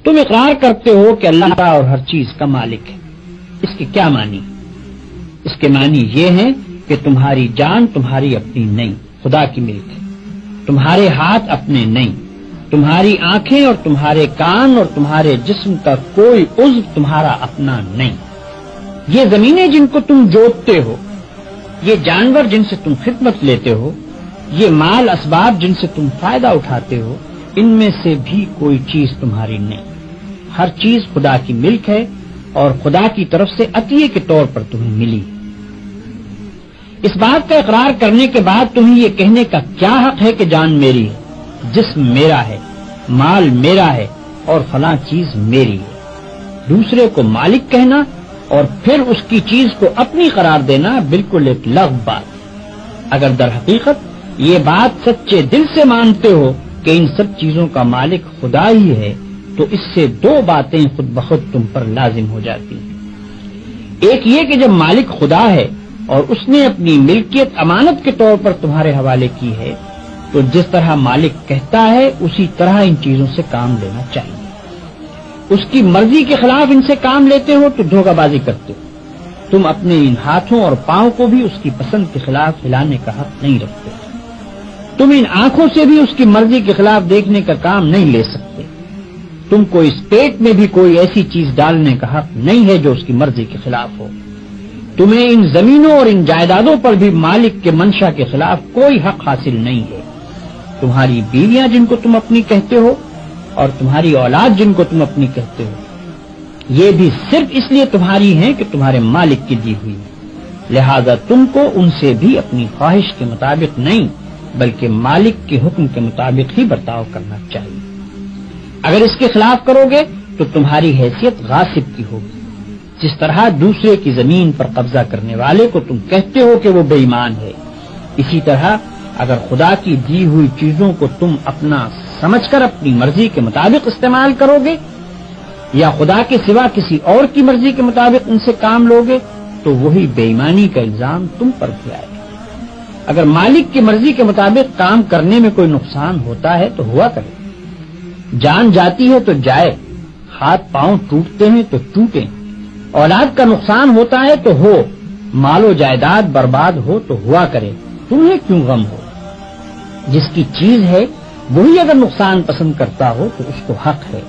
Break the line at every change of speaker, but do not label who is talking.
تم اقرار کرتے ہو کہ اللہ اور ہر چیز کا مالک ہے. اس کے کیا معنی؟ اس کے معنی یہ ہیں کہ تمہاری جان تمہاری اپنی نہیں، خدا کی ملک ہے. تمہارے ہاتھ اپنے نہیں، تمہاری آنکھیں اور تمہارے کان اور تمہارے جسم کا کوئی عضو تمہارا اپنا نہیں. یہ زمینیں جن کو تم جوتتے ہو، یہ جانور جن سے تم خدمت لیتے ہو، یہ مال اسباب جن سے تم فائدہ اٹھاتے ہو، ان میں سے بھی کوئی چیز تمہاری نہیں. ہر چیز خدا کی ملک ہے اور خدا کی طرف سے عطیے کے طور پر تمہیں ملی. اس بات کا اقرار کرنے کے بعد تمہیں یہ کہنے کا کیا حق ہے کہ جان میری ہے، جسم میرا ہے، مال میرا ہے اور فلاں چیز میری ہے. دوسرے کو مالک کہنا اور پھر اس کی چیز کو اپنی قرار دینا بالکل ایک لغو بات ہے. اگر در حقیقت یہ بات سچے دل سے مانتے ہو کہ ان سب چیزوں کا مالک خدا ہی ہے تو اس سے دو باتیں خود بخود تم پر لازم ہو جاتی ہیں. ایک یہ کہ جب مالک خدا ہے اور اس نے اپنی ملکیت امانت کے طور پر تمہارے حوالے کی ہے تو جس طرح مالک کہتا ہے اسی طرح ان چیزوں سے کام لینا چاہیے. اس کی مرضی کے خلاف ان سے کام لیتے ہو تو دھوکہ بازی کرتے ہو. تم اپنے ان ہاتھوں اور پاؤں کو بھی اس کی پسند کے خلاف ہلانے کا حق نہیں رکھتے. تم ان آنکھوں سے بھی اس کی مرضی کے خلاف دیکھنے کا کام نہیں لے سکتے. تم کو اس پیٹ میں بھی کوئی ایسی چیز ڈالنے کا حق نہیں ہے جو اس کی مرضی کے خلاف ہو. تمہیں ان زمینوں اور ان جائیدادوں پر بھی مالک کے منشا کے خلاف کوئی حق حاصل نہیں ہے. تمہاری بیویاں جن کو تم اپنی کہتے ہو اور تمہاری اولاد جن کو تم اپنی کہتے ہو، یہ بھی صرف اس لیے تمہاری ہیں کہ تمہارے مالک کی دی ہوئی. لہذا تم کو ان سے بھی اپنی خواہش کے مطابق نہیں بلکہ مالک کے حکم کے مطابق ہی برتاؤ کرنا چاہیے. اگر اس کے خلاف کرو گے تو تمہاری حیثیت غاصب کی ہوگی. جس طرح دوسرے کی زمین پر قبضہ کرنے والے کو تم کہتے ہو کہ وہ بے ایمان ہے، اسی طرح اگر خدا کی دی ہوئی چیزوں کو تم اپنا سمجھ کر اپنی مرضی کے مطابق استعمال کرو گے یا خدا کے سوا کسی اور کی مرضی کے مطابق ان سے کام لو گے تو وہی بے ایمانی کا الزام تم پر بھی آئے گا. اگر مالک کی مرضی کے مطابق کام کرنے میں کوئی نقصان ہوتا ہے تو ہوا کرے. جان جاتی ہے تو جائے، ہاتھ پاؤں ٹوٹتے ہیں تو ٹوٹیں، اولاد کا نقصان ہوتا ہے تو ہو، مال و جائیداد برباد ہو تو ہوا کرے. تمہیں کیوں غم ہو؟ جس کی چیز ہے وہی اگر نقصان پسند کرتا ہو تو اس کو حق ہے